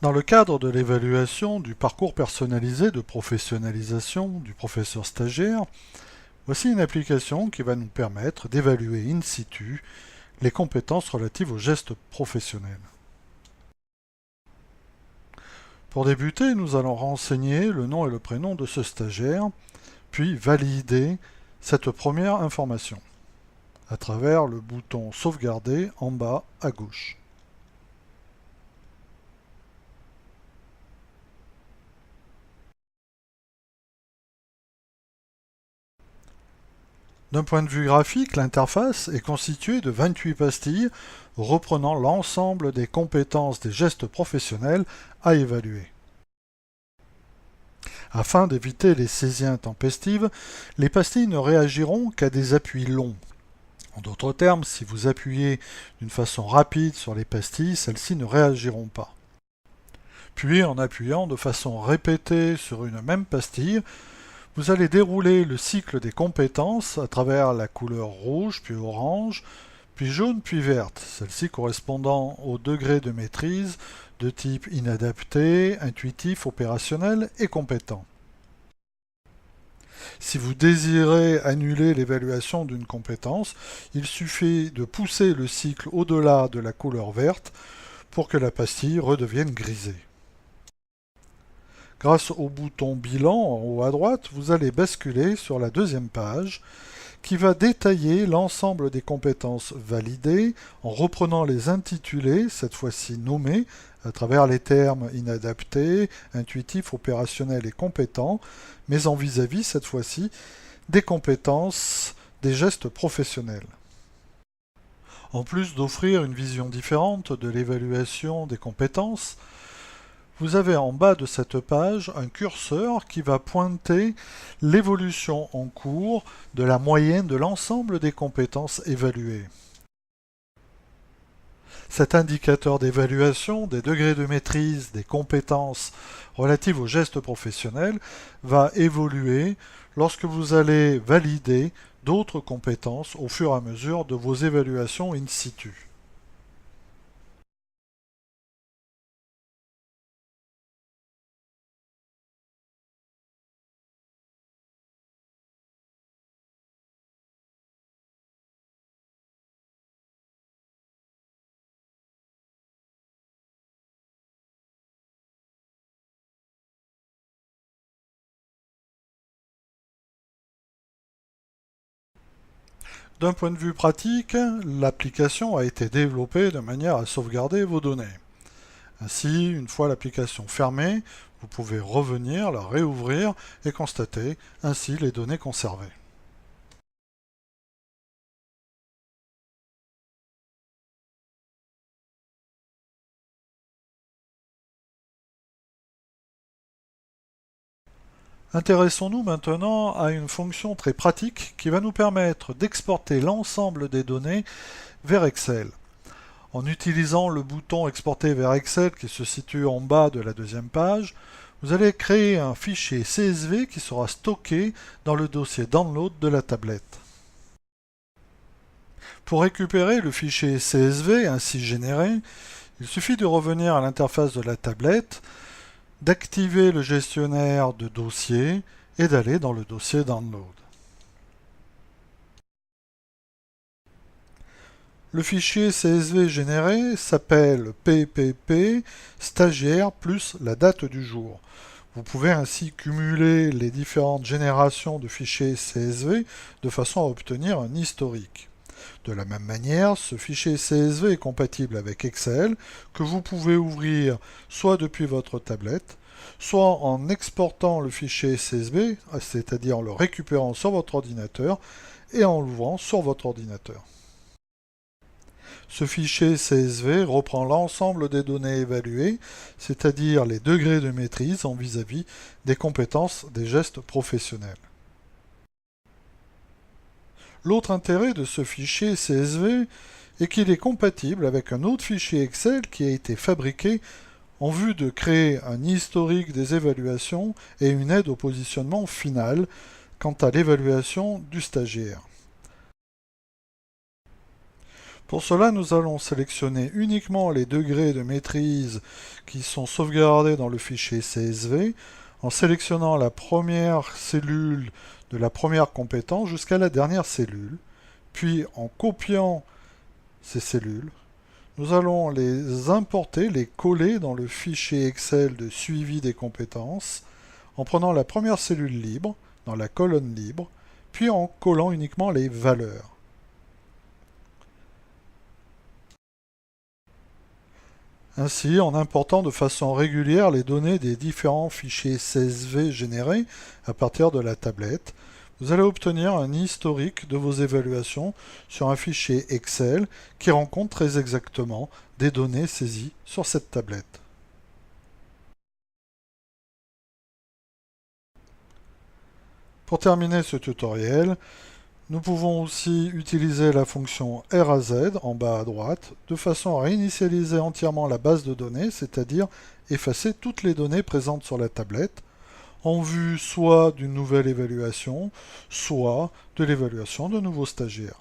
Dans le cadre de l'évaluation du parcours personnalisé de professionnalisation du professeur stagiaire, voici une application qui va nous permettre d'évaluer in situ les compétences relatives aux gestes professionnels. Pour débuter, nous allons renseigner le nom et le prénom de ce stagiaire, puis valider cette première information à travers le bouton Sauvegarder en bas à gauche. D'un point de vue graphique, l'interface est constituée de 28 pastilles reprenant l'ensemble des compétences des gestes professionnels à évaluer. Afin d'éviter les saisies intempestives, les pastilles ne réagiront qu'à des appuis longs. En d'autres termes, si vous appuyez d'une façon rapide sur les pastilles, celles-ci ne réagiront pas. Puis, en appuyant de façon répétée sur une même pastille, vous allez dérouler le cycle des compétences à travers la couleur rouge, puis orange, puis jaune, puis verte, celle-ci correspondant au degré de maîtrise de type inadapté, intuitif, opérationnel et compétent. Si vous désirez annuler l'évaluation d'une compétence, il suffit de pousser le cycle au-delà de la couleur verte pour que la pastille redevienne grisée. Grâce au bouton Bilan en haut à droite, vous allez basculer sur la deuxième page qui va détailler l'ensemble des compétences validées en reprenant les intitulés, cette fois-ci nommés, à travers les termes inadaptés, intuitifs, opérationnels et compétents, mais en vis-à-vis, cette fois-ci, des compétences des gestes professionnels. En plus d'offrir une vision différente de l'évaluation des compétences, vous avez en bas de cette page un curseur qui va pointer l'évolution en cours de la moyenne de l'ensemble des compétences évaluées. Cet indicateur d'évaluation des degrés de maîtrise des compétences relatives aux gestes professionnels va évoluer lorsque vous allez valider d'autres compétences au fur et à mesure de vos évaluations in situ. D'un point de vue pratique, l'application a été développée de manière à sauvegarder vos données. Ainsi, une fois l'application fermée, vous pouvez revenir, la réouvrir et constater ainsi les données conservées. Intéressons-nous maintenant à une fonction très pratique qui va nous permettre d'exporter l'ensemble des données vers Excel. En utilisant le bouton Exporter vers Excel qui se situe en bas de la deuxième page, vous allez créer un fichier CSV qui sera stocké dans le dossier Download de la tablette. Pour récupérer le fichier CSV ainsi généré, il suffit de revenir à l'interface de la tablette, d'activer le gestionnaire de dossier et d'aller dans le dossier Download. Le fichier CSV généré s'appelle PPP stagiaire plus la date du jour. Vous pouvez ainsi cumuler les différentes générations de fichiers CSV de façon à obtenir un historique. De la même manière, ce fichier CSV est compatible avec Excel, que vous pouvez ouvrir soit depuis votre tablette, soit en exportant le fichier CSV, c'est-à-dire en le récupérant sur votre ordinateur, et en l'ouvrant sur votre ordinateur. Ce fichier CSV reprend l'ensemble des données évaluées, c'est-à-dire les degrés de maîtrise en vis-à-vis des compétences des gestes professionnels. L'autre intérêt de ce fichier CSV est qu'il est compatible avec un autre fichier Excel qui a été fabriqué en vue de créer un historique des évaluations et une aide au positionnement final quant à l'évaluation du stagiaire. Pour cela, nous allons sélectionner uniquement les degrés de maîtrise qui sont sauvegardés dans le fichier CSV en sélectionnant la première cellule de la première compétence jusqu'à la dernière cellule. Puis en copiant ces cellules, nous allons les importer, les coller dans le fichier Excel de suivi des compétences en prenant la première cellule libre dans la colonne libre, puis en collant uniquement les valeurs. Ainsi, en important de façon régulière les données des différents fichiers CSV générés à partir de la tablette, vous allez obtenir un historique de vos évaluations sur un fichier Excel qui rend compte très exactement des données saisies sur cette tablette. Pour terminer ce tutoriel, nous pouvons aussi utiliser la fonction RAZ en bas à droite de façon à réinitialiser entièrement la base de données, c'est-à-dire effacer toutes les données présentes sur la tablette en vue soit d'une nouvelle évaluation, soit de l'évaluation de nouveaux stagiaires.